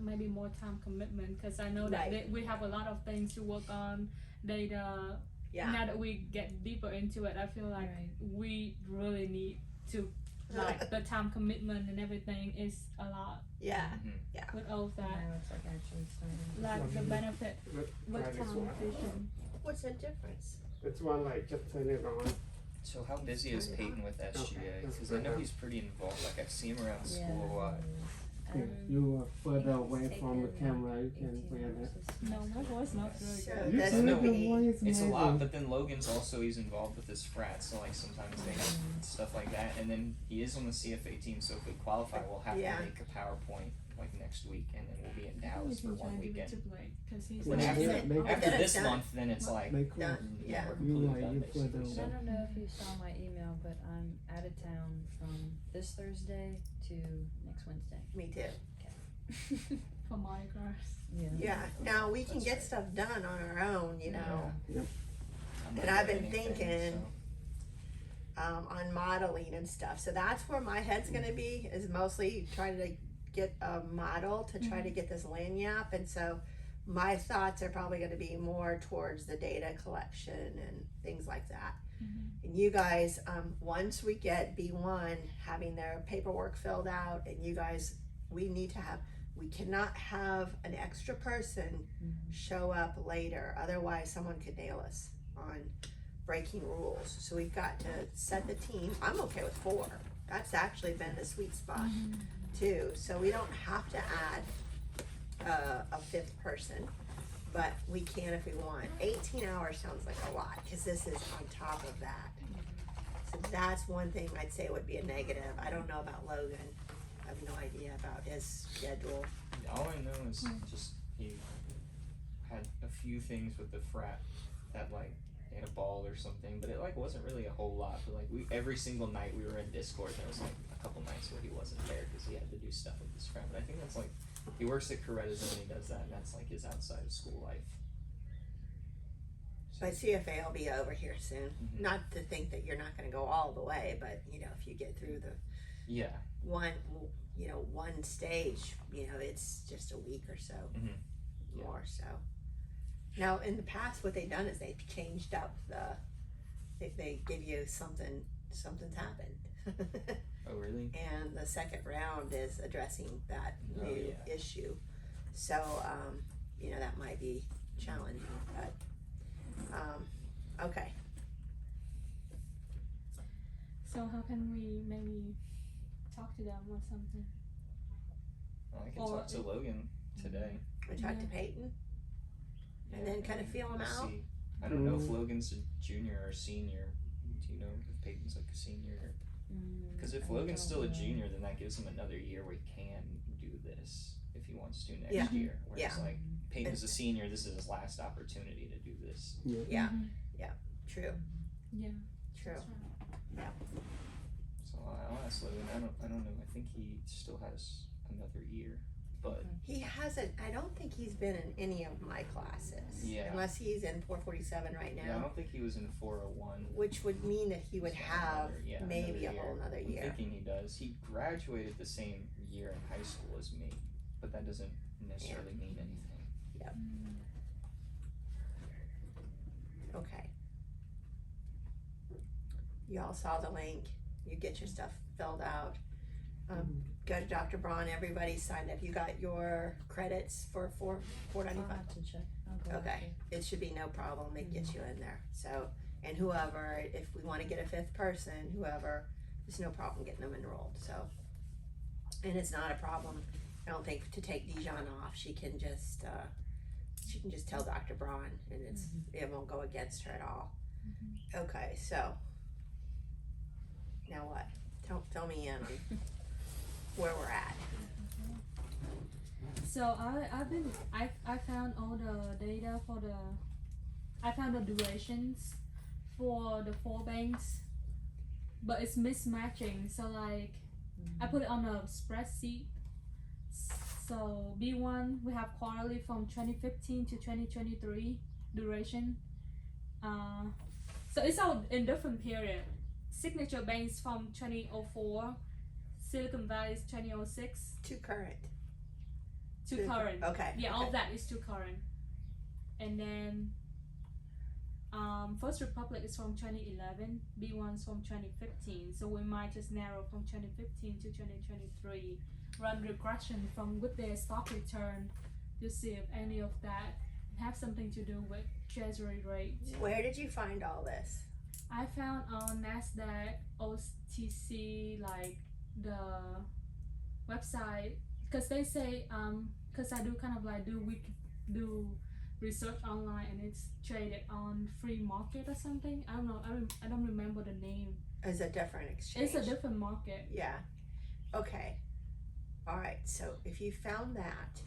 maybe more time commitment, because I know that Right. we have a lot of things to work on data. Yeah. Now that we get deeper into it, I feel like Right. we really need to, like, the time commitment and everything is a lot Yeah. with all of that, Now it's like actually starting. like the benefit with That is time one. efficient. What's the difference? It's one like just turn it on. So how busy is Peyton with SGA? Because I know he's pretty involved. Like I see him around school a lot. Yeah, you are further away from the camera, you can wear that. No, my voice not really So good. You that's said no, the maybe, voice It's a lot, amazing. but then Logan's also he's involved with his frat, so like sometimes they have stuff like that, and then he is on the CFA team. So if we qualify, we'll have Yeah. to make a PowerPoint like next week, and then we'll be in We Dallas for can try one to give it weekend. to Blake, because he's Well, Then like, they- after, they- after Then this it's month, then it's like They cool. Done. Yeah. we're You completely like done you basically. further I So. don't know if you saw my email, but I'm out of town from this Thursday to next Wednesday. me too. for Mardi Gras. Yeah. Yeah. Now we can That's get right. stuff done on our own, you know. I'm not And I've doing been anything, thinking- so. On modeling and stuff. So that's where my head's gonna be, is mostly trying to get a model to try to get this lanyap. And so my thoughts are probably gonna be more towards the data collection and things like that. And you guys, once we get B1 having their paperwork filled out, and you guys, we cannot have an extra person show up later, otherwise someone could nail us on breaking rules. So we've got to set the team. I'm okay with 4. That's actually been the sweet spot too. So we don't have to add a 5th person, but we can if we want. 18 hours sounds like a lot, because this is on top of that. So that's one thing I'd say would be a negative. I don't know about Logan. I have no idea about his schedule. All I know is just he had a few things with the frat that like they had a ball or something, but it like wasn't really a whole lot. But like every single night we were in Discord, there was like a couple nights where he wasn't there because he had to do stuff with his friend. But I think that's like he works at Coretta's and he does that, and that's like his outside of school life. But CFA will be over here soon. Mhm. Not to think that you're not gonna go all the way, but you know, if you get through the Yeah. one stage, you know, it's just a week or so Mhm. more. So now in the past, what they've done is they've changed up they give you something's happened. Oh really? And the second round is addressing that Oh, new yeah. issue. So you know, that might be challenging, but okay. So how can we maybe talk to them or something? Well, I can Or talk to Logan today. We talked to Yeah. Peyton. And Yeah, then kinda feel him we'll out? see. I don't know if Mm. Logan's a junior or senior. Do you know if Peyton's like a senior? Because if I Logan's don't still a know. junior, then that gives him another year where he can do this if he wants to next Yeah. year. Whereas Yeah. like Peyton's a senior, this is his last opportunity to do this. Yeah. True. Yeah. True. That's right. So I'll ask Logan. I don't know. I think he still has another year, but He hasn't, I don't think he's been in any of my classes. Yeah. Unless he's in 447 right yeah, I now, don't think he was in 401. which would mean that he would So have maybe a another whole year. nother I'm year. thinking he does. He graduated the same year in high school as me, but that doesn't necessarily mean anything. Okay. You all saw the link. You get your stuff filled out. Go to Dr. Braun. Everybody signed up. You got your credits for I'll 495. have to check. I'll go Okay, it should be no problem, it gets you in there, so, and whoever, if we wanna get a 5th person, whoever, there's no problem getting them enrolled, so. And it's not a problem, I don't think, to take Dijon off, she can just tell Dr. Braun, and it won't go against her at all. Okay, so, now what? Fill me in on where we're at. So I found all the data for I found the durations for the 4 banks, but it's mismatching. So like I put it on a spreadsheet. So B1 we have quarterly from 2015 to 2023 duration. So it's all in different period. Signature banks from 2004, Silicon Valley is 2006. Too current. to current. Okay. Yeah, all okay. of that is to current. And then First Republic is from 2011, B1's from 2015. So we might just narrow from 2015 to 2023, run regression from with their stock return to see if any of that have something to do with treasury rates. Where did you find all this? I found on NASDAQ, OTC, like the website, because they say, because I do kind of like do research online and it's traded on free market or something. I don't know. I don't remember the name. Is a different exchange. It's a different market. Yeah. Okay. All right. So if you found that,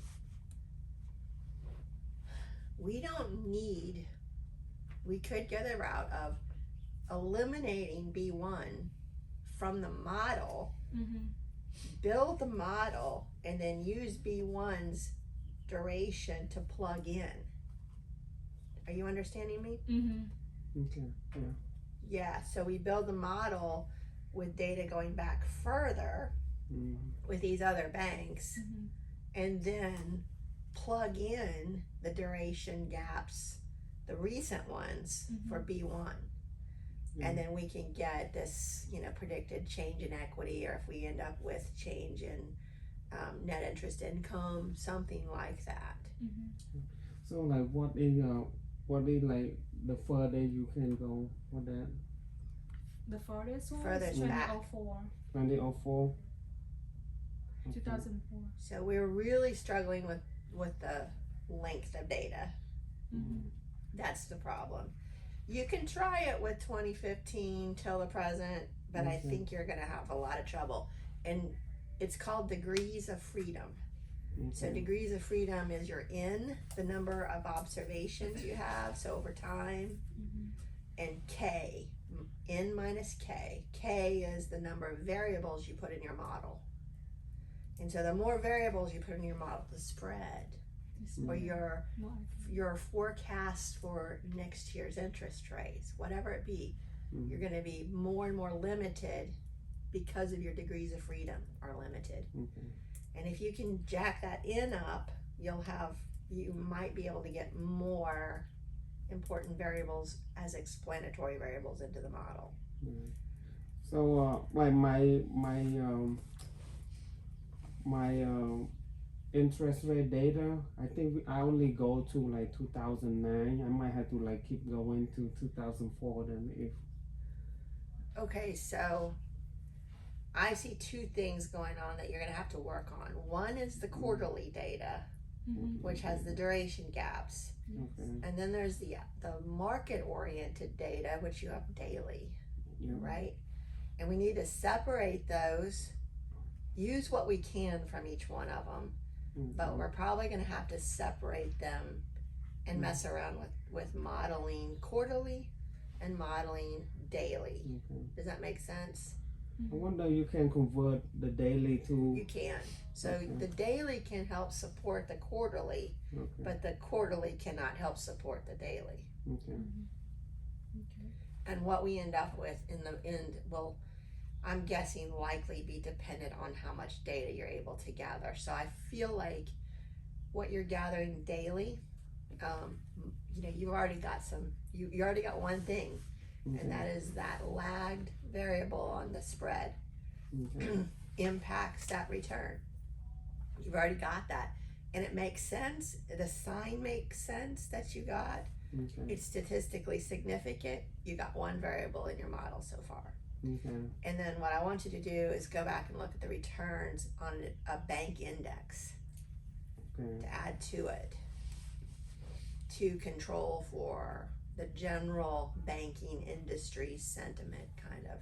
we could go the route of eliminating B1 from the model, Mm-hmm. build the model, and then use B1's duration to plug in. Are you understanding me? Mm-hmm. Okay, yeah. Yeah, so we build the model with data going back further Mm. with these other banks, Mm-hmm. and then plug in the duration gaps, the recent ones for B1. And then we can get this, predicted change in equity, or if we end up with change in net interest income, something like that. Mm-hmm. So like what is like the further you can go for that? The farthest one Furthest is back. 2004, 2004? Okay. 2004. So we're really struggling with the length of data. Mm-hmm. That's the problem. You can try it with 2015 till the present, but I Okay. think you're gonna have a lot of trouble. And it's called degrees of freedom. So Okay. degrees of freedom is your N, the number of observations you have, so over time, Mm-hmm. and K, N minus K. K is the number of variables you put in your model. And so the more variables you put in your model, the spread, or your forecast for next year's interest rates, whatever it be, Mhm. you're gonna be more and more limited because of your degrees of freedom are limited. Okay. And if you can jack that in up, you might be able to get more important variables as explanatory variables into the model. Yeah. So like my interest rate data, I think I only go to like 2009. I might have to like keep going to 2004 then if. Okay, so I see two things going on that you're gonna have to work on. One is the quarterly data, Mm-hmm. which has the duration gaps. Okay. And then there's the market oriented data, which you have daily, Yeah. right? And we need to separate those, use what we can from each one of them, but we're probably gonna have to separate them and mess around with modeling quarterly and modeling daily. Okay. Does that make sense? I wonder you can convert the daily to. You can. So Okay. the daily can help support the quarterly, Okay. but the quarterly cannot help support the daily. Okay. Okay. And what we end up with in the end will, I'm guessing, likely be dependent on how much data you're able to gather. So I feel like what you're gathering daily, you've already got you already got one thing, Okay. and that is that lagged variable on the spread Okay. impacts that return. You've already got that, and it makes sense. The sign makes sense that you got. Okay. It's statistically significant. You got one variable in your model so far. Okay. And then what I want you to do is go back and look at the returns on a bank index Okay. to add to it, to control for the general banking industry sentiment, kind of.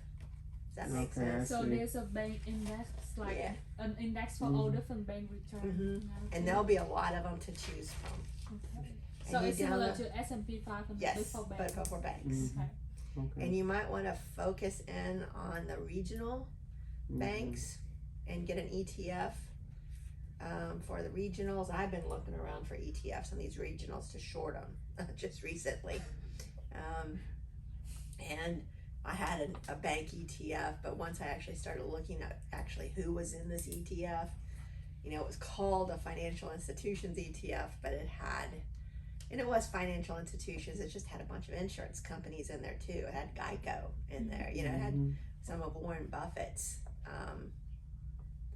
Does that make Okay, I sense? So see. there's a bank index, like Yeah. an index for all different bank returns. Mhm. And there'll be a lot of them to choose from. Okay. And So you it's similar download- to S&P 500 Yes, for but banks. for banks. Mhm. Okay. Okay. And you might want to focus in on the regional Mhm. banks and get an ETF for the regionals. I've been looking around for ETFs on these regionals to short them just recently. And I had a bank ETF, but once I actually started looking at who was in this ETF, you know, it was called a financial institutions ETF, but it had, and it was financial institutions, it just had a bunch of insurance companies in there too. It had Geico in there, you know, it had Mhm. some of Warren Buffett's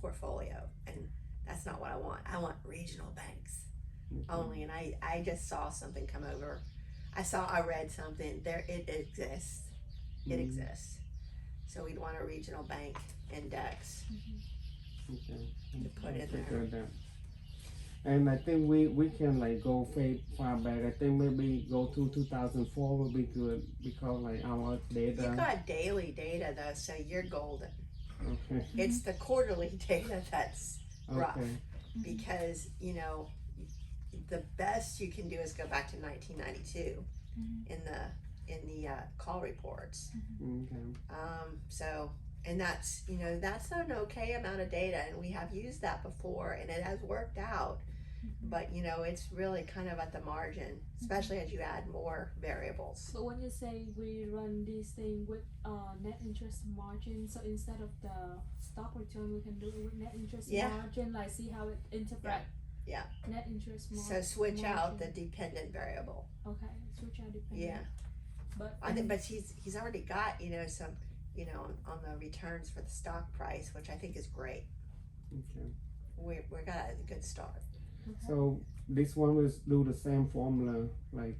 portfolio, and that's not what I want. I want regional banks only. And I just saw something come over. I read something there. It exists. It Mhm. exists. So we'd want a regional bank index Okay. to put in Okay, there. good then. And I think we can like go far back. I think maybe go to 2004 would be good because like our data. You've got daily data though, so you're golden. Okay. It's the quarterly data that's rough, Okay. because you know the best you can do is go back to 1992 in the call reports. Okay. So, and that's, you know, that's an okay amount of data, and we have used that before, and it has worked out. But you know, it's really kind of at the margin, especially as you add more variables. But when you say we run this thing with net interest margin, so instead of the stock return, we can do it with net interest Yeah. margin, like see how it interpret. Yeah. Net interest margin. So switch out the dependent variable. Okay, switch out dependent. Yeah. But I think, but he's already got, you know, some, you know, on the returns for the stock price, which I think is great. Okay. We got a good start. okay. So this one will do the same formula, like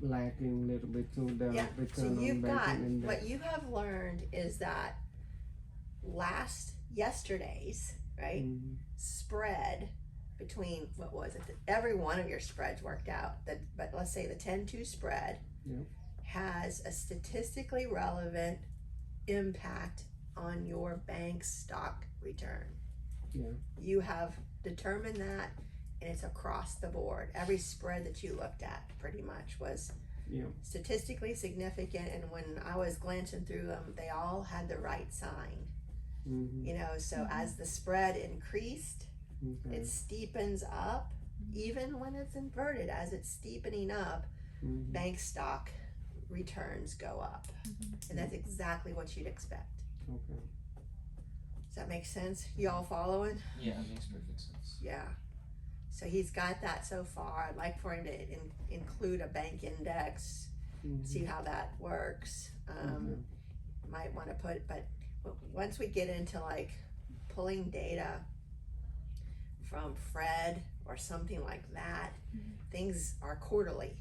lacking a little bit to the Yeah, return so on you've got, banking index. what you have learned is that yesterday's, right, Mhm. spread between, what was it, every one of your spreads worked out, but let's say the 10-2 spread Yeah. has a statistically relevant impact on your bank's stock return. Yeah. You have determined that, and it's across the board. Every spread that you looked at pretty much was Yeah. statistically significant, and when I was glancing through them, they all had the right sign. Mhm. You know, so as the spread increased, Okay. it steepens up, even when it's inverted. As it's steepening up, Mhm. bank stock returns go up, and that's exactly what you'd expect. Okay. Does that make sense? You all following? Yeah, it makes perfect sense. Yeah. So he's got that so far. I'd like for him to include a bank index, Mhm. see how that works. Okay. Might want to put, but once we get into like pulling data from Fred or something like that, things are quarterly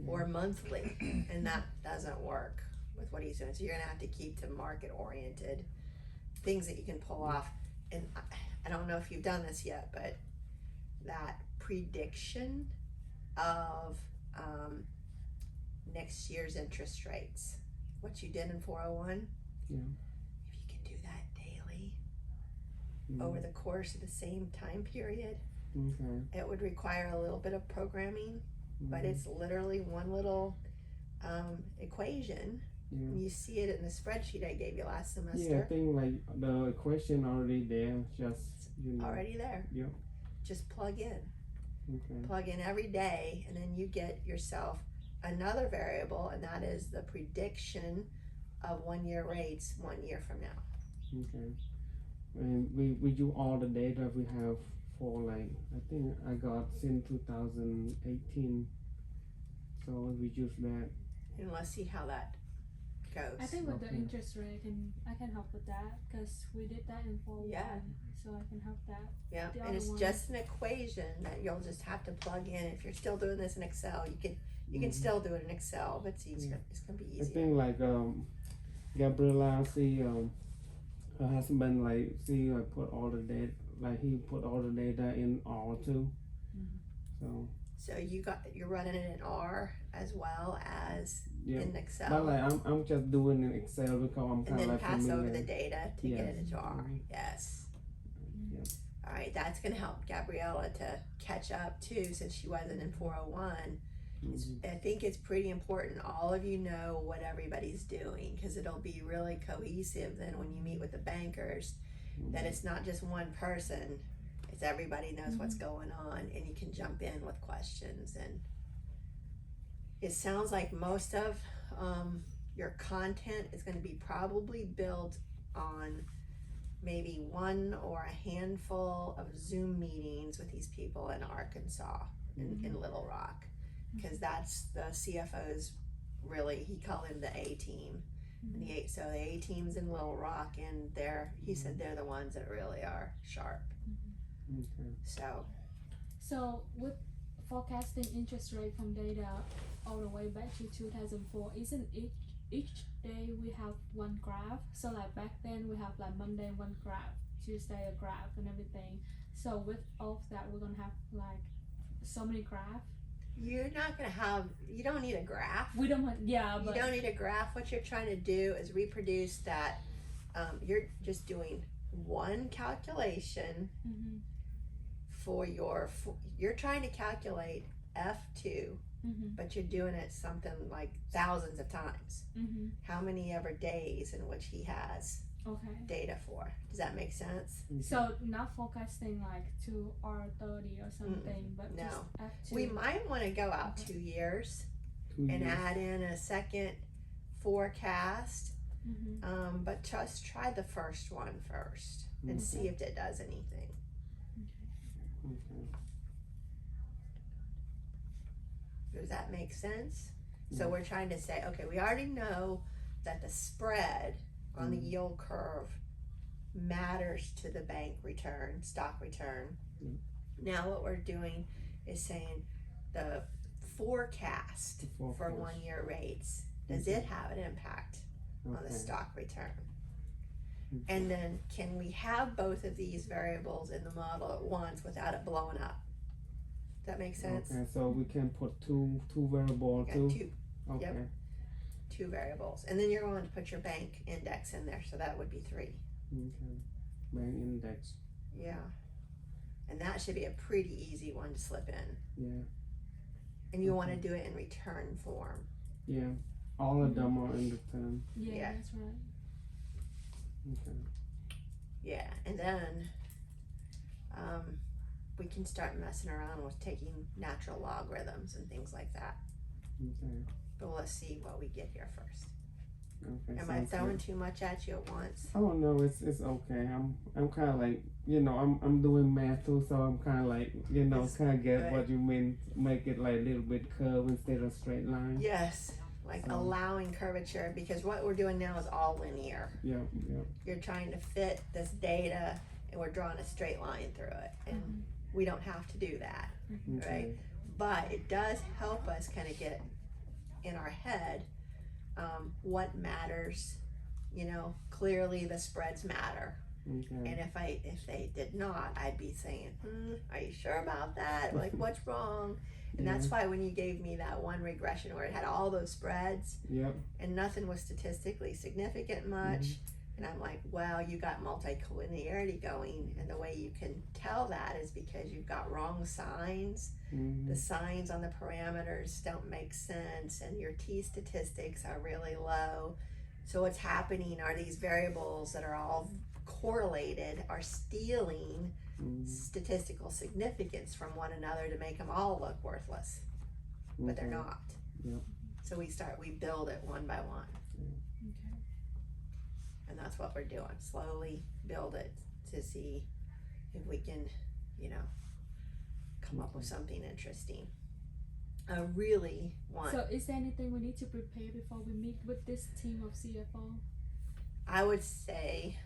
or monthly, and that doesn't work with what he's doing. So you're gonna have to keep to market oriented things that you can pull off. And I don't know if you've done this yet, but that prediction of next year's interest rates, what you did in 401, Yeah. if you can do that daily Mhm. over the course of the same time period, Okay. it would require a little bit of programming, but Mhm. it's literally one little equation. Yeah. You see it in the spreadsheet I gave you last Yeah, I semester. think like the equation already there, just you know. Already there. Yeah. Just plug in. Okay. Plug in every day, and then you get yourself another variable, and that is the prediction of 1-year rates 1 year from now. Okay. And we do all the data we have for like I think I got since 2018. So we use that. And let's see how that goes. I think with the Okay. interest rate, I can help with that because we did that in 401. Yeah. So I can help that. Yeah, The and other it's one- just an equation that you'll just have to plug in. If you're still doing this in Excel, you can Mhm. still do it in Excel, but it's easier. It's gonna be I easier. think like Gabriela, her husband like put all the data, like he put all the data in R too. So So you're running it in R as well as yeah. in Excel, But like I'm just doing in Excel because I'm and kind of then like pass familiar. over the data to get it Yes. into R. Mhm. Yes. Yeah. All right, that's gonna help Gabriella to catch up too, since she wasn't in 401. Mhm. I think it's pretty important all of you know what everybody's doing, because it'll be really cohesive then when you meet with the bankers, that it's not just one person, it's everybody knows what's going on, and you can jump in with questions. And it sounds like most of your content is going to be probably built on maybe one or a handful of Zoom meetings with these people in Arkansas, in Little Rock, because that's the CFO's really, he called him the A team. And the A team's in Little Rock, and he said they're the ones that really are sharp. Okay. So with forecasting interest rate from data all the way back to 2004, isn't each day we have one graph? So like back then we have like Monday one graph, Tuesday a graph, and everything. So with all of that, we're gonna have like so many graphs. You're not gonna have, you don't need a graph. We don't want, yeah, You but don't need a graph. What you're trying to do is reproduce that. You're just doing one calculation Mhm. for you're trying to calculate F2, Mhm. but you're doing it something like thousands of times. Mhm. How many ever days in which he has Okay. data for? Does that make sense? So not forecasting like to R30 or something, but no. just F2. We might want to go out 2 years 2 and years. add in a second forecast. Mhm. But just try the first one first and see if it does anything. Okay. Does that make sense? Yeah. So we're trying to say, okay, we already know that the spread on the yield curve matters to the bank return, stock return. Now what we're doing is saying the forecast for forecast. 1 year rates, does it have an impact on the Okay. stock return? Okay. And then can we have both of these variables in the model at once without it blowing up? Does that make sense? Okay, so we can put two variable You too. got Okay. Yep. two variables, and then you're going to put your bank index in there, so that would be 3. Okay. Bank index. Yeah, and that should be a pretty easy one to slip in. Yeah. And you want to Okay. do it in return form. Yeah. All of them are in the term. Yeah, Yeah. that's right. Okay. Yeah, and then we can start messing around with taking natural logarithms and things like that. Okay. But let's see what we get here first. Okay. Am I sounds throwing good. too much at you at once? Oh no, it's okay. I'm kind of like, I'm doing math too, so I'm kind of like, It's kind of get good. what you mean. Make it like a little bit curve instead of straight line. Yes, like So- allowing curvature, because what we're doing now is all linear. Yeah. Yeah. You're trying to fit this data, and we're drawing a straight line through it, and we don't have to do that. Okay. But it does help us kind of get in our head what matters. Clearly the spreads matter. Okay. And if they did not, I'd be saying, are you sure about that? Like, what's wrong? And that's why when you gave me that one regression where it had all those spreads Yep. and nothing was statistically significant much, and I'm like, well, you got multicollinearity going, and the way you can tell that is because you've got wrong signs. Mhm. The signs on the parameters don't make sense, and your T statistics are really low. So what's happening are these variables that are all correlated are stealing Mhm. statistical significance from one another to make them all look worthless, but they're Okay. not. Yep. So we build it one by one, Okay. and that's what we're doing. Slowly build it to see if we can, come up with something interesting. I really want. So is there anything we need to prepare before we meet with this team of CFO? I would say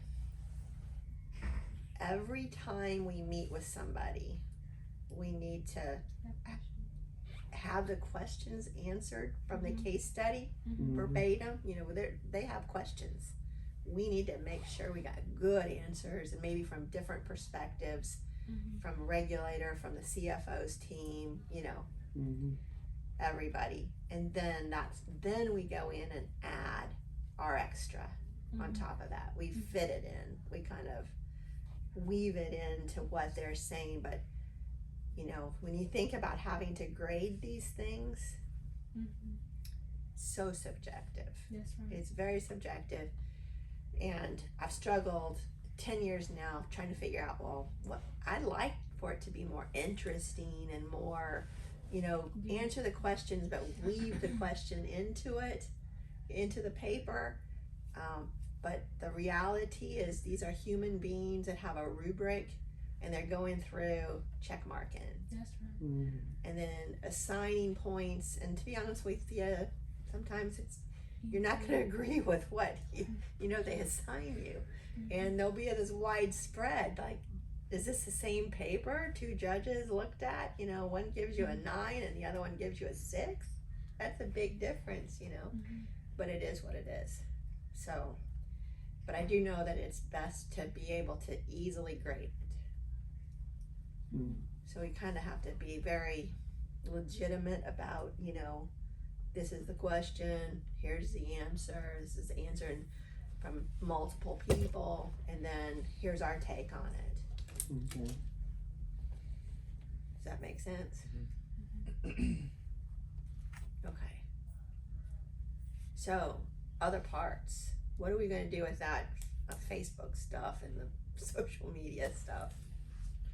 every time we meet with somebody, we need to have the questions answered from the case study Mhm. verbatim. They have questions. We need to make sure we got good answers, and maybe from different perspectives, from regulator, from the CFO's team, Mhm. everybody. And then we go in and add our extra on top of that. We fit it in. We kind of weave it into what they're saying. But when you think about having to grade these things, so subjective. That's right. It's very subjective. And I've struggled 10 years now trying to figure out, well, what I'd like for it to be more interesting and more, answer the questions, but weave the question into the paper. But the reality is these are human beings that have a rubric and they're going through check marking That's right. Mm. and then assigning points. And to be honest with you, sometimes you're not going to agree with what they assign you. And there'll be this widespread, like, is this the same paper 2 judges looked at? One gives you a 9 and the other one gives you a 6. That's a big difference, but it is what it is. So, but I do know that it's best to be able to easily grade it. Mm. So we kind of have to be very legitimate about, this is the question, here's the answer, this is answered from multiple people, and then here's our take on it. Okay. Does that make sense? Okay. So, other parts. What are we going to do with that Facebook stuff and the social media stuff?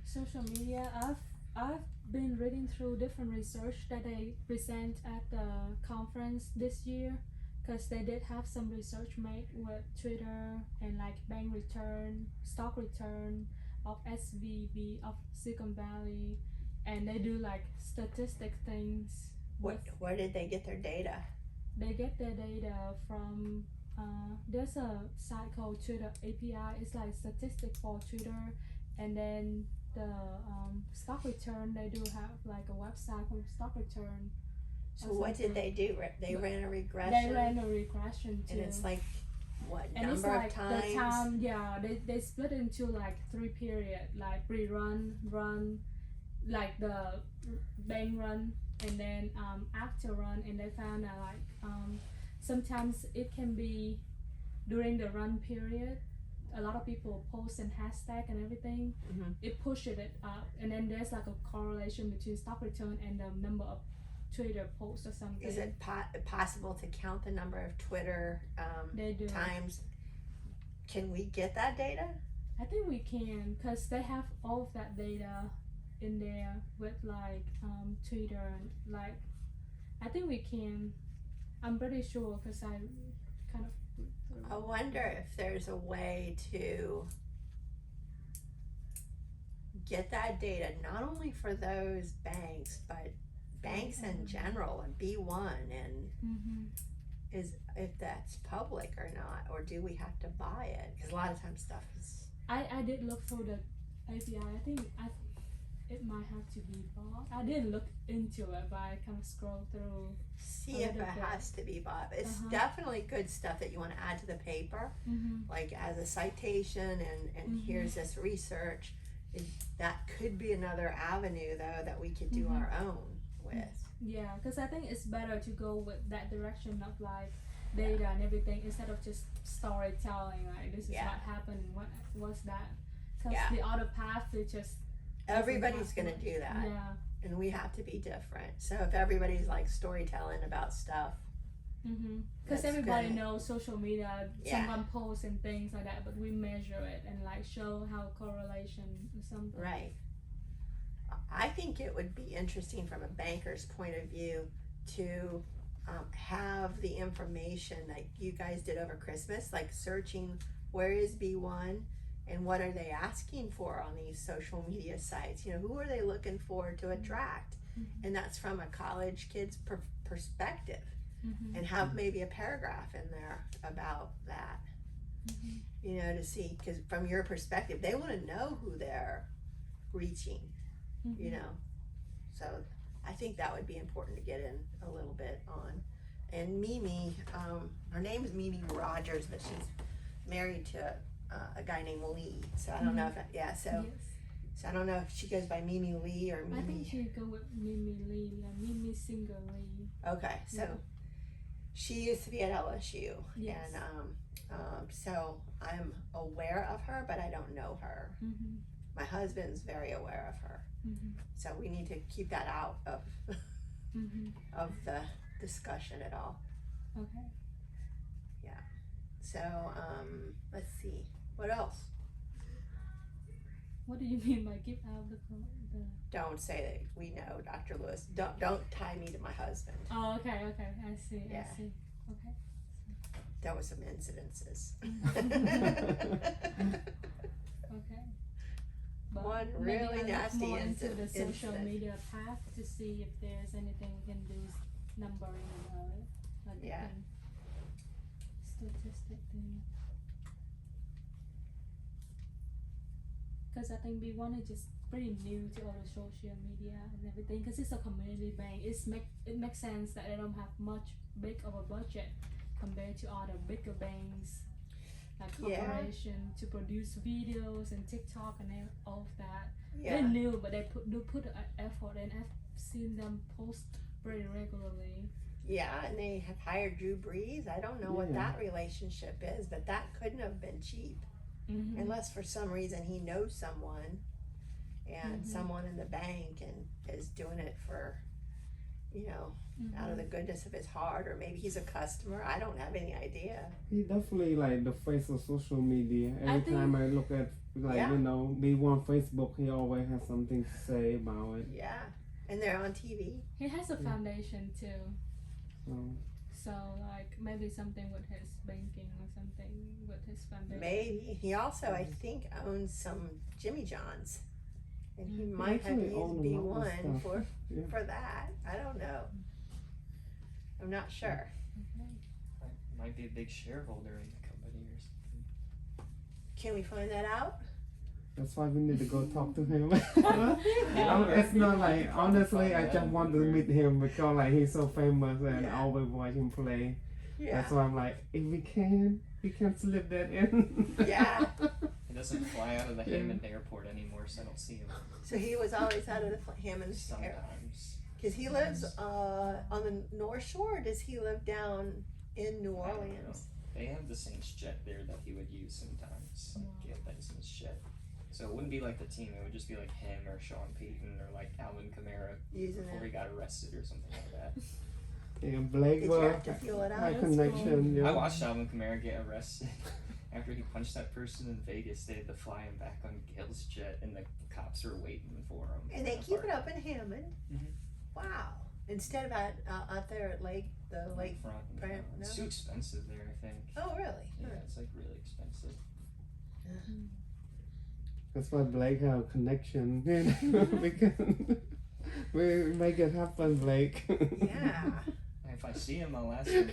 Social media, I've been reading through different research that they present at the conference this year, because they did have some research made with Twitter and like bank return, stock return of SVB of Silicon Valley, and they do like statistic things. Where did they get their data? They get their data from there's a site called Twitter API. It's like statistic for Twitter, and then the stock return, they do have like a website for stock return. So what did they do? They ran a regression? They ran a regression too. And it's like, what, and number it's like of times? the time, yeah, they split into like 3 periods, like pre-run, run, like the bank run, and then after run, and they found that like sometimes it can be during the run period, a lot of people post and hashtag and everything, it pushes it up, and then there's like a correlation between stock return and the number of Twitter posts or something. Is it possible to count the number of Twitter They do. times? Can we get that data? I think we can, because they have all of that data in there with like Twitter and like, I think we can. I'm pretty sure, because I kind of looked through. I wonder if there's a way to get that data, not only for those banks, but banks in general, and B1, and if that's public or not, or do we have to buy it? Because a lot of times stuff is. I did look through the API. I think it might have to be bought. I didn't look into it, but I kind of scrolled through. See if it has to be bought. It's definitely good stuff that you want to add to the paper, like as a citation, and here's this research. That could be another avenue, though, that we could do our own with. Yeah, because I think it's better to go with that direction of like data and everything, instead of just storytelling, like this is what happened, what was that. Because the other path, it just everybody's gonna do that. Yeah. And we have to be different. So if everybody's like storytelling about stuff, because that's everybody good. knows social media, someone posts and things like that, but we measure it and like show how correlation or something. Right. I think it would be interesting from a banker's point of view to have the information like you guys did over Christmas, like searching where is B1 and what are they asking for on these social media sites. Who are they looking for to attract? And that's from a college kid's perspective. And have maybe a paragraph in there about that, to see, because from your perspective, they want to know who they're reaching, so I think that would be important to get in a little bit on. And Mimi, her name is Mimi Rogers, but she's married to a guy named Lee, so I don't know if so I don't know if she goes by Mimi Lee or Mimi. I think she go with Mimi Lee, Mimi Singer Lee. Okay, so she used to be at LSU, and so I'm aware of her, but I don't know her. My husband's very aware of her, so we need to keep that out of of the discussion at all. Okay. Yeah. So let's see, what else? What do you mean by give out the? Don't say that we know, Dr. Lewis. Don't tie me to my husband. Oh, okay. I see. Yeah. I see. Okay. there was some incidences. Okay. But One maybe really I look nasty more into the incident. social media path to see if there's anything we can do numbering about it. Like Yeah. statistic thing. Because I think B1 is just pretty new to all the social media and everything. Because it's a community bank, it makes sense that they don't have much big of a budget compared to other bigger banks, like Yeah. corporation, to produce videos and TikTok and all of that. Yeah. They're new, but they put effort, and I've seen them post pretty regularly. Yeah, and they have hired Drew Brees. I don't know what Yeah. that relationship is, but that couldn't have been cheap. Mm-hmm. Unless for some reason he knows someone and Mhm. someone in the bank and is doing it for, out of the goodness of his heart, or maybe he's a customer. I don't have any idea. He definitely like the face of social media. I Every think- time I look at like Yeah. B1 Facebook, he always has something to say about it. Yeah. And they're on TV. He has a foundation too, So so like maybe something with his banking or something with his foundation. Maybe. He also, I think, owns some Jimmy John's. And he Mm. might have Actually own used a lot of B1 stuff. for Yeah. for that. I don't know. I'm not sure. Might be a big shareholder in the company or something. Can we find that out? that's why we need to go talk to him. It's not like honestly, I just want to meet him because like he's so famous and Yeah. I always watch him play. Yeah. That's why I'm like, if we can slip that in. Yeah. He doesn't fly out of the Yeah. Hammond airport anymore, so I don't see him So he was always out of the Hammond area. sometimes. Because he lives on the North Shore. Or does he live down in New I don't Orleans? They have the Saints jet there that he would use sometimes, like Gail Benson's jet. So it wouldn't be like the team; it would just be like him or Sean Payton or like Alvin Kamara Using before it. he got arrested or something like that. Yeah, Blake Did you have to fuel it high up? connection. Yeah. I watched Alvin Kamara get arrested after he punched that person in Vegas. They had to fly him back on Gail's jet, and the cops were waiting for him. And they in the keep it park. up in Hammond. Mhm. Wow. Instead of out there at the lake. Front and Front, front. It's no? too expensive there, I think. Oh, really? Yeah, it's like really expensive. That's why Blake have a connection. We can we make it happen, Blake. Yeah. If I see him, I'll ask him.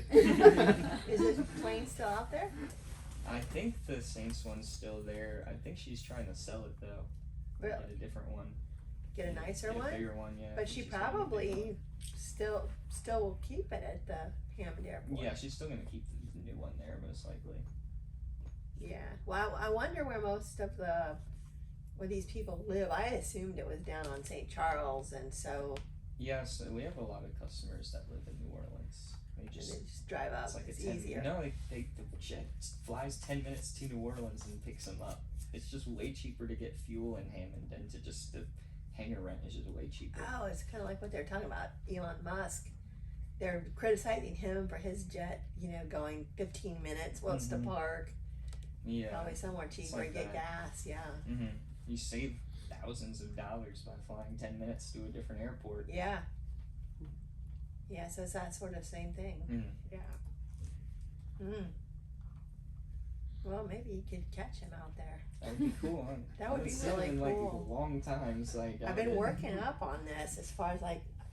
Is his plane still out there? I think the Saints one's still there. I think she's trying to sell it though. Really? Get a different one. Get a nicer Get a one? bigger one, yeah. But I think she she's gonna get a big probably still will keep it at the Hammond Airport. one. Yeah, she's still gonna keep the new one there most likely. Yeah. Well, I wonder where most of where these people live. I assumed it was down on St. Charles, and so Yeah, so we have a lot of customers that live in New Orleans. They and just they just drive up. it's like It's a 10 easier. No, the jet flies 10 minutes to New Orleans and picks them up. It's just way cheaper to get fuel in Hammond than to just the hangar rent is just way cheaper. Oh, it's kind of like what they're talking about, Elon Musk. They're criticizing him for his jet, going 15 minutes. Well, it's to Mhm. park. Yeah. Probably somewhere cheaper like to get that. gas. Yeah. Mm-hmm. You save thousands of dollars by flying 10 minutes to a different airport. Yeah. Yeah, so it's that sort of same thing. Mm. Yeah. Well, maybe you could catch him out there. That would be cool. Huh? That would I be haven't seen him really in, like, cool. long times. Like I've been working up on this as far as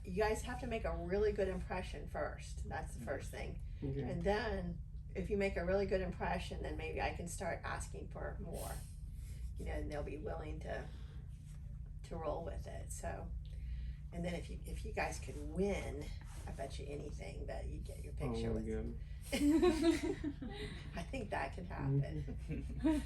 you guys have to make a really good impression first. That's the first thing. Okay. And then if you make a really good impression, then maybe I can start asking for more. And they'll be willing to roll with it. So, and then if you guys could win, I bet you anything that you get your picture Oh my with. God. I think that could happen. Yeah.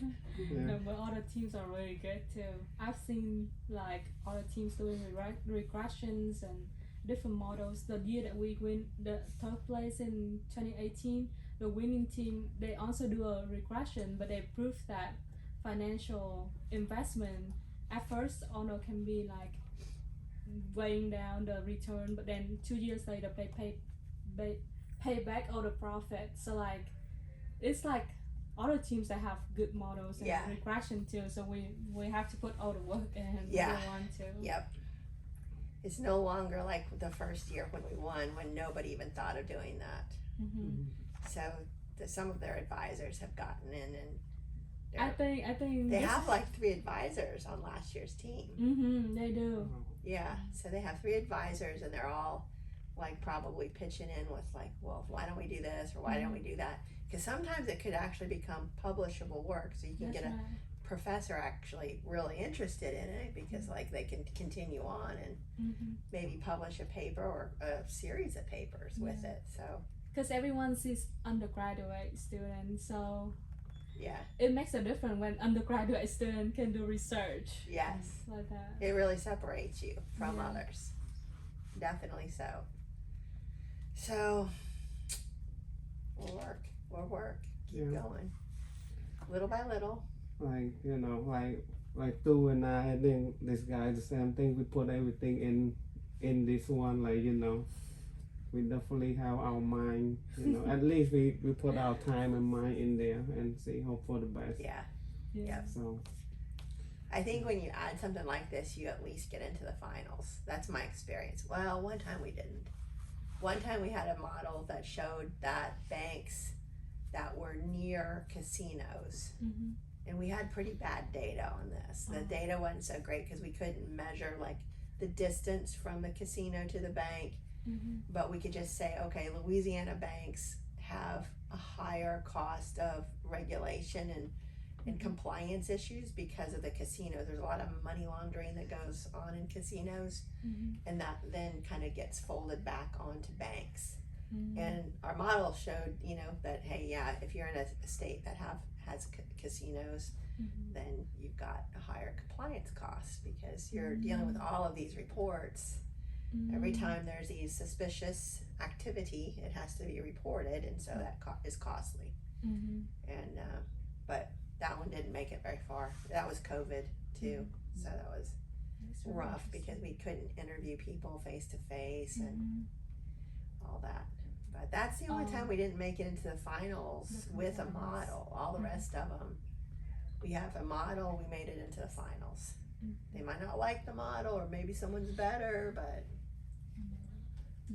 No, but other teams are really good too. I've seen like other teams doing regressions and different models. The year that we win the third place in 2018, the winning team, they also do a regression, but they prove that financial investment at first although can be like weighing down the return, but then 2 years later they pay back all the profit. So like it's like other teams that have good models and Yeah. regression too, so we have to put all the work in. Yeah. We want to. Yep. It's no longer like the first year when we won, when nobody even thought of doing that. Mm-hmm. So some of their advisors have gotten in, and I think they this have is- like 3 advisors on last year's team. they do. Yeah, so they have 3 advisors, and they're all like probably pitching in with like, well, why don't we do this or why don't we do that? Because sometimes it could actually become publishable work, so you can That's get a right. professor actually really interested in it, because like they can continue on and maybe publish a paper or a series of papers with Yeah. it. So Because everyone sees undergraduate students, so yeah, it makes a difference when undergraduate student can do research yes, like that. it really separates you from Yeah. others. Definitely so. So we'll work, keep Yeah. going, little by little. Like, you know, like Tu and I think this guy the same thing. We put everything in this one, like, you know, we definitely have our mind, you know, at least we put our time and mind in there and see, hope for the best. Yeah, Yeah. So I think when you add something like this, you at least get into the finals. That's my experience. Well, one time we didn't. One time we had a model that showed that banks that were near casinos, and we had pretty bad data on this. The Oh. data wasn't so great because we couldn't measure like the distance from the casino to the bank, but we could just say, okay, Louisiana banks have a higher cost of regulation and compliance issues because of the casinos. There's a lot of money laundering that goes on in casinos, and that then kind of gets folded back onto banks. And our model showed, you know, that hey, yeah, if you're in a state that has casinos, then you've got a higher compliance cost because you're dealing with all of these reports. Every time there's these suspicious activity, it has to be reported, and so that is costly. And but that one didn't make it very far. That was COVID too, so that was rough because we couldn't interview people face to face and all that. But that's the only time we didn't make it into the finals The with a finals. model. All the rest of them, we have a model, we made it into the finals. They might not like the model, or maybe someone's better, but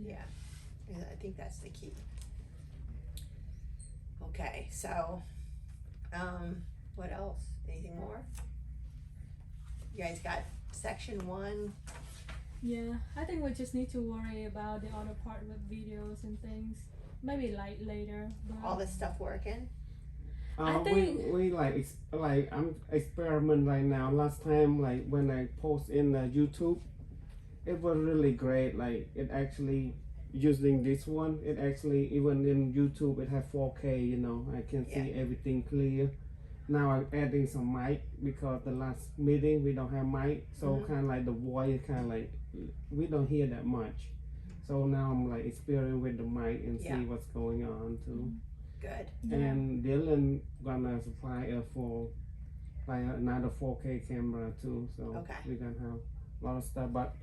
yeah, I think that's the key. Okay, so what else? Anything more? You guys got section 1. Yeah, I think we just need to worry about the other part with videos and things. Maybe like later. But All this stuff working? I think- we like I'm experiment right now. Last time, like when I post in YouTube, it was really great. Like it actually using this one, it actually even in YouTube it have 4K. You know, I can see everything clear. Now I'm adding some mic because the last meeting we don't have mic, so kind of like the voice kind of like we don't hear that much. So now I'm like experimenting with the mic and see what's going on too. Good. And Dylan gonna supply us for like another 4K camera too. So Okay. we're gonna have a lot of stuff. But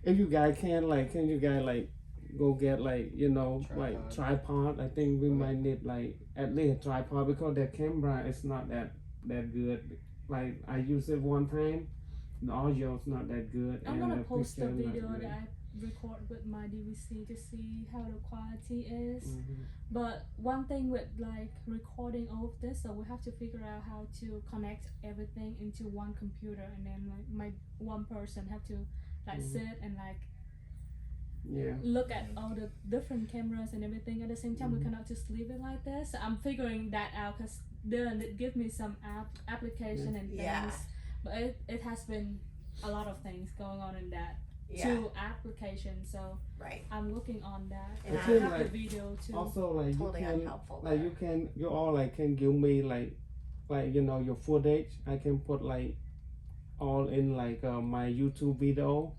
if you guys can you guys like go get like, you know, like tripod? I think we might need like at least a tripod because the camera is not that good. Like I used it one time, the audio is not that good. I'm and gonna the post the picture not video good. that I record with my DVC to see how the quality is. Mhm. But one thing with like recording all of this, so we have to figure out how to connect everything into one computer, and then like my one person have to like sit and like Yeah. look at all the different cameras and everything at the same time. We cannot just leave it like this. So I'm figuring that out because then it give me some application and things. Yeah. But it has been a lot of things going on in that. Yeah. 2 applications, so Right. I'm looking on that. And And I I feel have like the video too. Also, like Totally you can, unhelpful. like you all like can give me like you know your footage. I can put like all in like my YouTube video.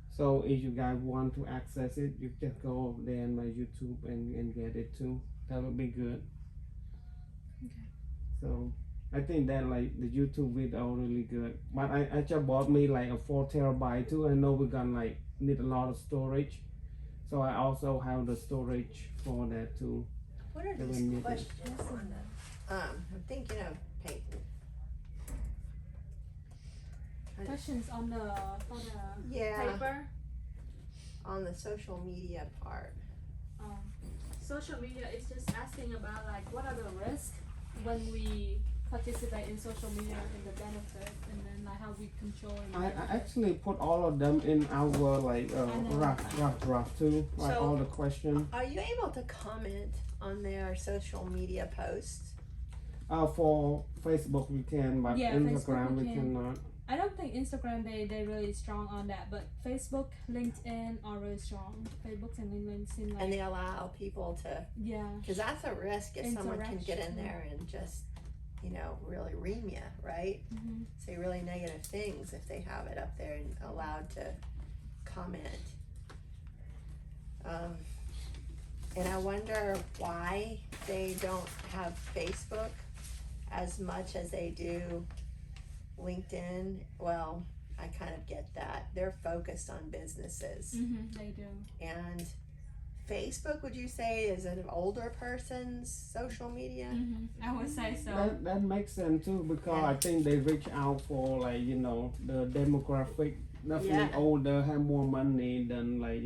So if you guys want to access it, you just go over there in my YouTube and get it too. That would be good. Okay. So I think that like the YouTube video really good. But I just bought me like a 4 terabyte too. I know we're gonna like need a lot of storage. So I also have the storage for that too. What are That we these need it. questions on the, I'm thinking of Peyton. Questions on the for the Yeah, paper. on the social media part. social media is just asking about like what are the risks when we participate in social media and the benefit, and then like how we control and I benefit. actually put all of them in our like I know. rough draft too, like So- all the questions. Are you able to comment on their social media posts? For Facebook we can, but Yeah, Instagram Facebook we we can. cannot. I don't think Instagram they really strong on that, but Facebook, LinkedIn are really strong. Facebook and LinkedIn seem like And they allow people to, yeah. because that's a risk if someone can get in Interaction. there and just, really ream you, right? Mm-hmm. Say really negative things if they have it up there and allowed to comment. And I wonder why they don't have Facebook as much as they do LinkedIn. Well, I kind of get that. They're focused on businesses. Mm-hmm. They do. And Facebook, would you say, is an older person's social media? Mm-hmm. I would say so. That makes sense too, because Yeah. I think they reach out for like the demographic definitely Yeah. older, have more money than like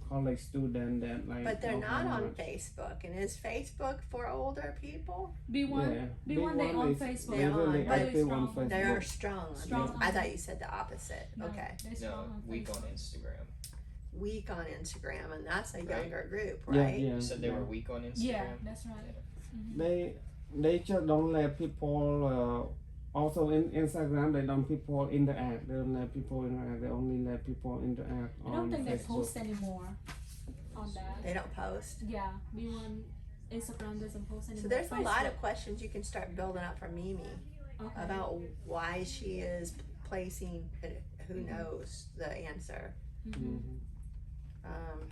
college student that like. But they're don't not have on much. Facebook. And is Facebook for older people? B1, Yeah, B1 they on is- Facebook. They're really But- active on Strong. They are Facebook. strong. on Strong Facebook. on I thought you said the opposite. No, Okay. They No, strong on week on Facebook. Instagram. Weak on Instagram, and that's a Right. younger group, Yeah, right? yeah. You said they yeah. were weak on Instagram. Yeah, that's right. Mhm. They just don't let people. Also in Instagram, they don't people interact. They don't let people interact. They only let people interact I on don't think they Facebook. post anymore on that. They don't post. Yeah, B1 Instagram doesn't post anymore. So there's a lot of Facebook. questions you can start building up for Mimi Okay. about why she is placing, who knows the answer. Mm-hmm. Mhm.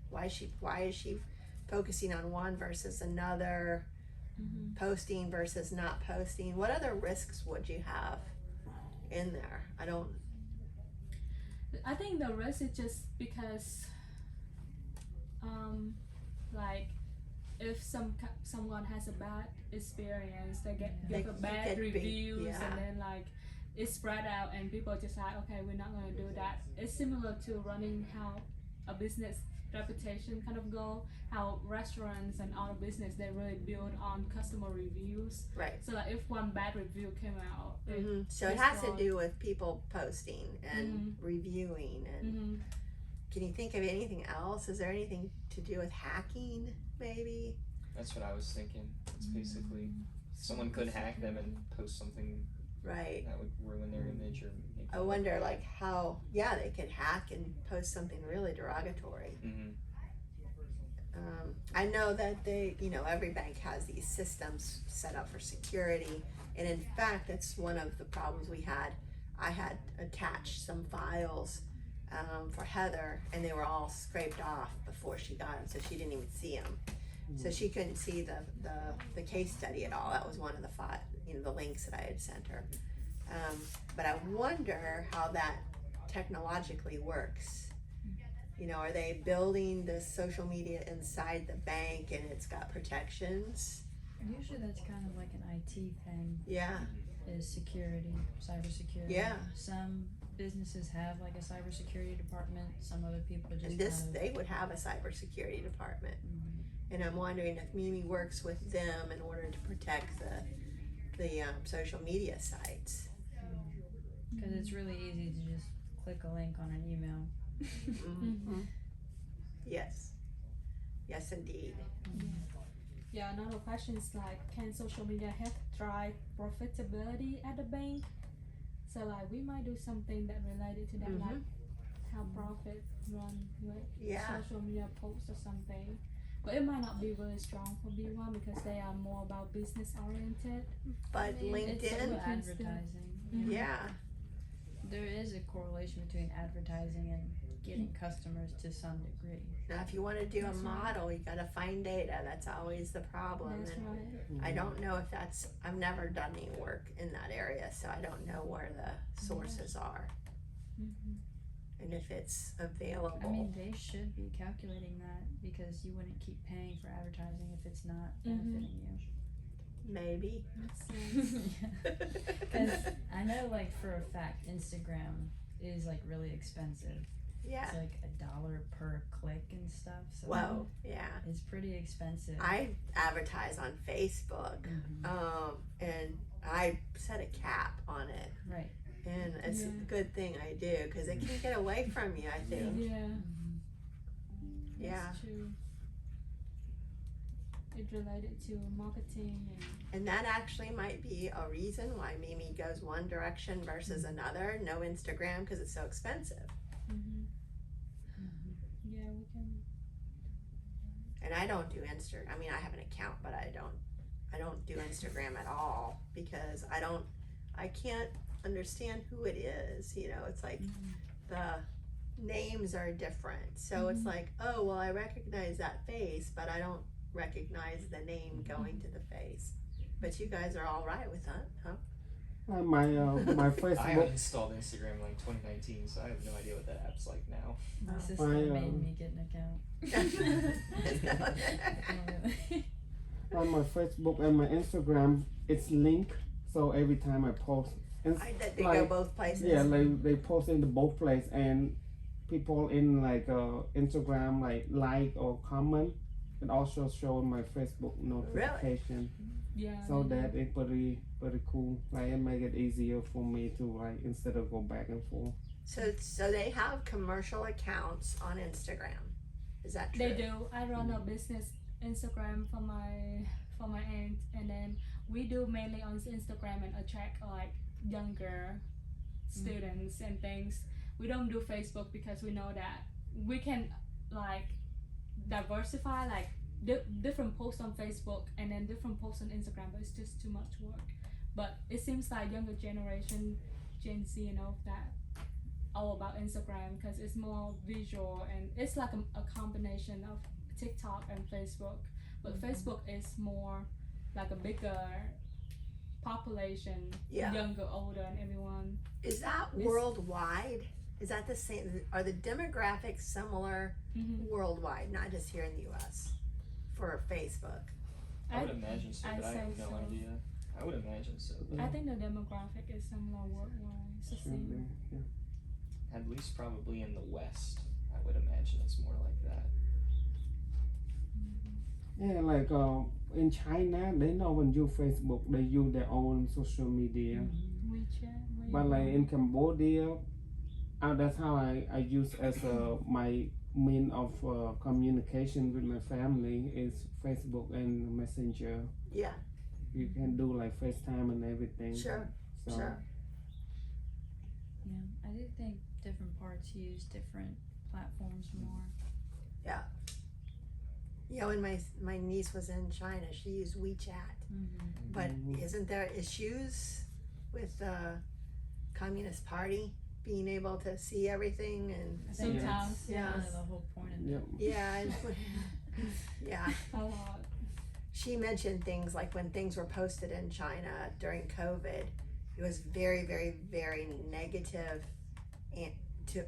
Why is she focusing on one versus another, Mm-hmm. posting versus not posting? What other risks would you have in there? I think the risk is just because, like, if someone has a bad experience, they give They a bad get big, reviews, yeah. and then like it's spread out, and people just like, okay, we're not gonna do that. It's similar to running how a business reputation kind of go. How restaurants and other business they really build on customer reviews. Right. So like if one bad review came out, So it it's has to gone. do with people posting and reviewing. And mm-hmm. can you think of anything else? Is there anything to do with hacking, maybe? That's what I was thinking. It's basically someone could hack them and post something Right. that would ruin their image or make I wonder, like, how, they could hack and post something really derogatory. Mm-hmm. I know that every bank has these systems set up for security. And in fact, that's one of the problems we had. I had attached some files for Heather, and they were all scraped off before she got them, so she didn't even see them. So she couldn't see the case study at all. That was one of the links that I had sent her. But I wonder how that technologically works. Are they building the social media inside the bank and it's got protections? Usually that's kind of like an IT thing, Yeah, is security, cybersecurity. Yeah. Some businesses have like a cybersecurity department, some other people just and this, kind of, they would have a cybersecurity department. Mhm. And I'm wondering if Mimi works with them in order to protect the social media sites. Because it's really easy to just click a link on an email. Mm-hmm. Yes. Yes, indeed. Yeah, another question is like, can social media help drive profitability at the bank? So like, we might do something that related to that, like how profit run with Yeah. social media posts or something. But it might not be really strong for B1 because they are more about business oriented. But I mean, it's LinkedIn, so- advertising. Mhm. yeah, There is a correlation between advertising and getting customers to some degree. now if you want to do a That's right. model, you got to find data. That's always the problem. That's And right. I don't know if that's, I've never done any work in that area, so I don't know where the sources are Mhm. and if it's available. I mean, they should be calculating that because you wouldn't keep paying for advertising if it's not benefiting Maybe. Makes sense. you. Because I know, like, for a fact, Instagram is like really expensive. Yeah. It's like $1 per click and stuff. So Whoa, yeah. it's pretty expensive. I advertise on Facebook, Mhm. and I set a cap on it, Right. and it's Yeah. a good thing I do because it can get away from you. I think. Yeah, Mhm. Yeah. that's true. It's related to marketing And that actually might be a reason why Mimi goes one direction versus another. No Instagram because it's so expensive. and Mhm. yeah, we can. And I don't do Insta. I mean, I have an account, but I don't do Instagram at all because I can't understand who it is. You know, it's like Mhm. the names are different. So it's like, oh, well, I recognize that face, but I don't recognize the name going to the face. But you guys are all right with that, huh? My my I Facebook uninstalled Instagram in like 2019, so I have no idea what that app's like now. My Oh. sister My, made me get an account. on my Facebook and my Instagram, it's linked. So every time I post, That they go Like, both places. yeah, like they post in the both place, and people in like Instagram like or comment, it also show in my Facebook notification. Yeah. So they do. that it's pretty cool. Like it make it easier for me to like instead of go back and forth. So they have commercial accounts on Instagram. Is that true? They do. I run a business Instagram for my aunt, and then we do mainly on Instagram and attract like younger students and things. We don't do Facebook because we know that we can like diversify like different posts on Facebook and then different posts on Instagram, but it's just too much work. But it seems like younger generation, Gen Z, you know that all about Instagram because it's more visual and it's like a combination of TikTok and Facebook. But Facebook is more like a bigger population, Yeah. younger, older, and everyone. Is that This- worldwide? Is that the same? Are the demographics similar worldwide, not just here in the U.S. for Facebook? I would imagine so, I but I have say no so. idea. I would imagine so, but I think the demographic is similar worldwide. It's the same. Yeah. at least probably in the West, I would imagine it's more like that. Yeah, like in China, they don't use Facebook. They use their own social media. WeChat. But like in Cambodia, that's how I use as my mean of communication with my family is Facebook and Messenger. Yeah, You can do like FaceTime and everything. sure, So, sure. Yeah, I do think different parts use different platforms more. You know, when my niece was in China, she used WeChat. Mm-hmm. But Mhm. isn't there issues with the Communist Party being able to see everything and I think Sometimes, that's yeah. kind of the whole point of yeah. it. yeah, and- yeah. A lot. She mentioned things like when things were posted in China during COVID, it was very, very, very negative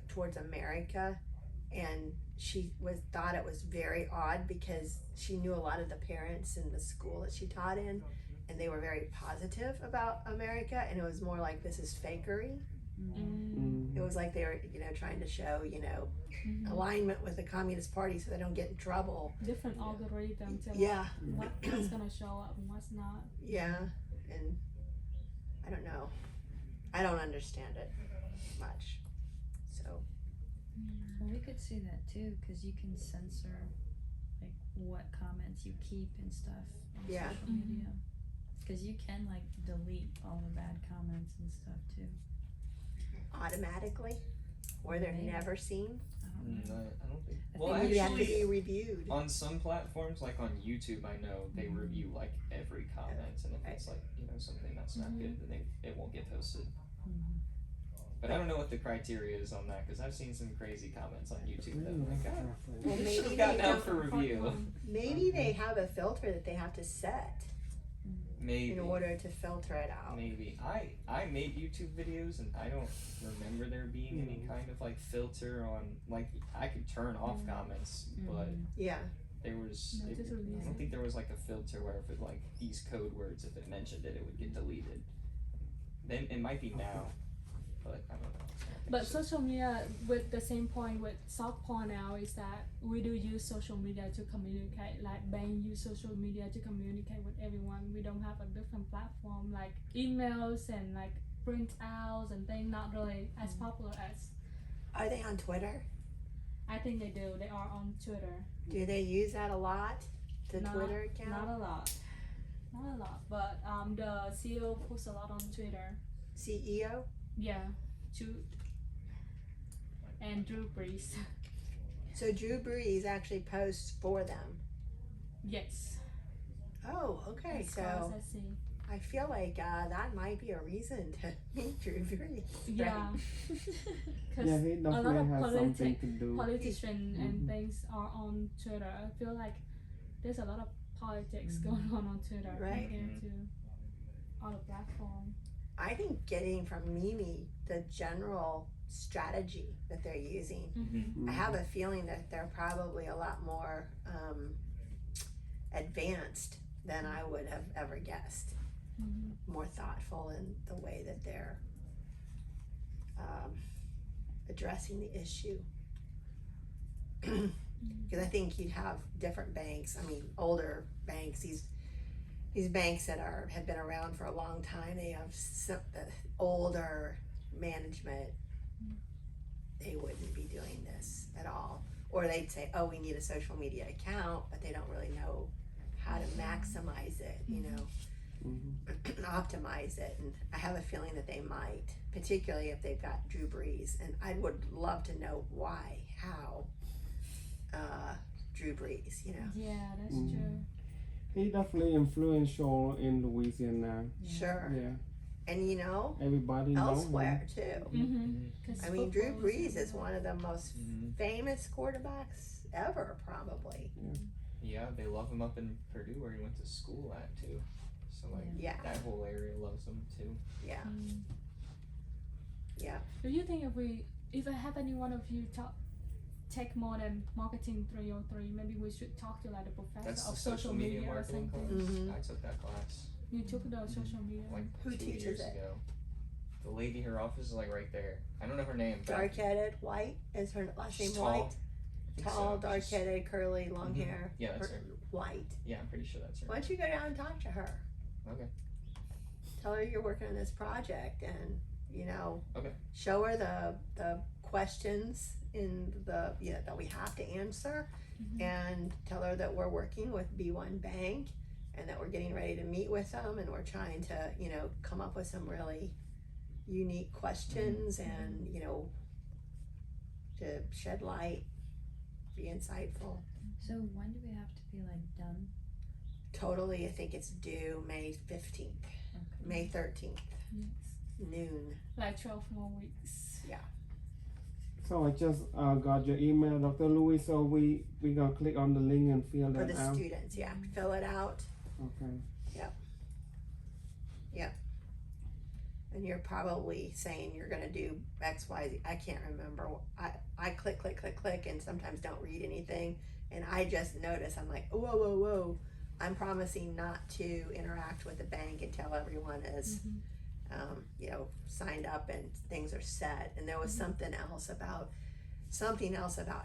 towards America, and she thought it was very odd because she knew a lot of the parents in the school that she taught in, and they were very positive about America, and it was more like this is fakery. Mm-hmm. It was like they were, trying to show, alignment with the Communist Party so they don't get in trouble. Different algorithm to Yeah, what's gonna show up and what's not. yeah, and I don't know. I don't understand it much. So, Well, we could see that too, because you can censor like what comments you keep and stuff on Yeah. social media. Because you can like delete all the bad comments and stuff too. automatically, or they're Maybe. never seen. I don't know. I don't think. I Well, think Maybe they have to actually, be reviewed. on some platforms, like on YouTube, I know they review like every comment, and if it's like something that's not good, then it won't get posted. Mhm. But I don't know what the criteria is on that because I've seen some crazy comments on YouTube that I'm like, God, Well, this maybe should have gotten they out don't- for review. Maybe they have a filter that they have to set Maybe. in order to filter it out. Maybe. I made YouTube videos and I don't remember there being any kind of like filter on like I could turn off comments, but Yeah, there was No, just I release don't it. think there was like a filter where if it like these code words if it mentioned it would get deleted. Then it might be now. but I don't know. I think But so. social media, with the same point with soft porn now, is that we do use social media to communicate. Like bank use social media to communicate with everyone. We don't have a different platform like emails and like printouts and things. Not really as popular as Are they on Twitter? I think they do. They are on Twitter. Do they use that a lot? The Not- Twitter account? Not a lot. Not a lot. But the CEO posts a lot on Twitter. CEO? Yeah, and Drew Brees. So Drew Brees actually posts for them. Yes. Oh, okay. As far as So I see. I feel like that might be a reason to meet Drew Brees. Yeah. Because Yeah, he a lot definitely of has something to do. politicians and Mhm. things are on Twitter. I feel like there's a lot of politics going on Twitter Right. compared to other platforms. I think getting from Mimi the general strategy that they're using, Mm-hmm. I have a feeling that they're probably a lot more advanced than I would have ever guessed. Mm-hmm. More thoughtful in the way that they're addressing the issue. Because I think you'd have different banks. I mean, older banks. These banks that have been around for a long time. They have older management. They wouldn't be doing this at all, or they'd say, "Oh, we need a social media account," but they don't really know how to maximize it. You know. Optimize it, and I have a feeling that they might, particularly if they've got Drew Brees, and I would love to know why, how Drew Brees, you know. Yeah, that's Mhm. true. He definitely influential in Louisiana. Sure. Yeah, And you know, everybody knows elsewhere too. Mm-hmm. I mean, Drew Brees is one of the most Mhm. famous quarterbacks ever, probably. Yeah, they love him up in Purdue where he went to school at too. So like Yeah. that whole area loves him too. Yeah. Yeah. Do you think if I have any one of you take more than marketing 303, maybe we should talk to like the professor That's of the social media or marketing something? class. Mhm. I took that class You took the social media. like Who 2 teaches years it? ago. The lady, her office is like right there. I don't know her name. But Dark-headed, white is her last name. she's tall. White. I think Tall, so. dark-headed, curly, long Mhm. hair. Yeah, that's her. White. Yeah, I'm pretty sure that's her. Why don't you go down and talk to her? Okay. Tell her you're working on this project, and you know, Okay. show her the questions in the that we have to answer, Mhm. and tell her that we're working with B1 Bank, and that we're getting ready to meet with them, and we're trying to come up with some really unique questions, and to shed light, be insightful. So when do we have to be like done? Totally, I think it's due May 15th, Okay. May 13th, Yes. noon. Like 12 more weeks. So I just got your email, Dr. Louis. So we gonna click on the link and fill For that the out. students, fill it out, Okay. and you're probably saying you're gonna do X, Y, Z. I can't remember. I click, and sometimes don't read anything, and I just notice, I'm like, whoa. I'm promising not to interact with the bank until everyone is, signed up and things are set. And there was something else about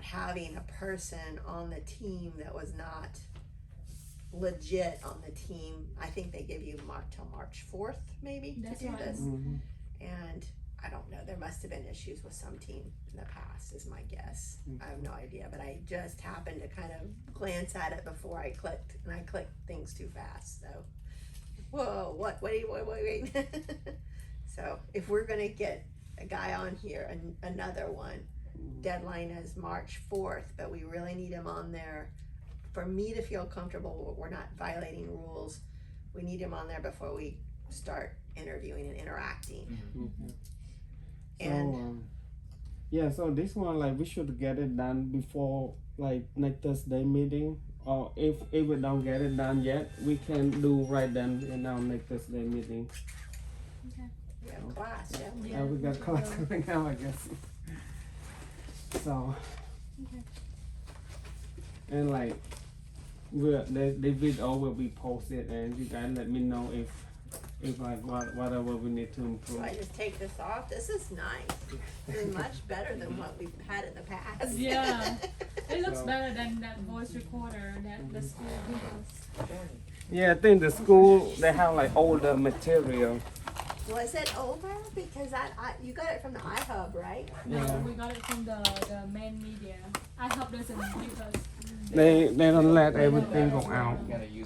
having a person on the team that was not legit on the team. I think they give you till March 4th maybe That's to do right. this. Mhm. And I don't know, there must have been issues with some team in the past is my guess. I have no idea, but I just happened to kind of glance at it before I clicked, and I clicked things too fast, so whoa, wait. So if we're gonna get a guy on here, another one, deadline is March 4th, but we really need him on there for me to feel comfortable we're not violating rules. We need him on there before we start interviewing and interacting. Okay. And So this one, like, we should get it done before like next Thursday meeting, or if we don't get it done yet, we can do right then in our next Thursday meeting. we have class, yeah. Yeah, We got we class will. coming out, I guess. So. Okay. And like, the video will be posted, and you guys let me know if It's like whatever we need to So improve. I just take this off. This is nice. This is much better than what we've had in the past. Yeah. It looks So- better than that voice recorder that the school gave us. Yeah, I think the school they have like older material. Was it over? Because you got it from the iHub, right? No, Yeah. we got it from the main media. I hope doesn't give us. They don't let everything go out. You gotta use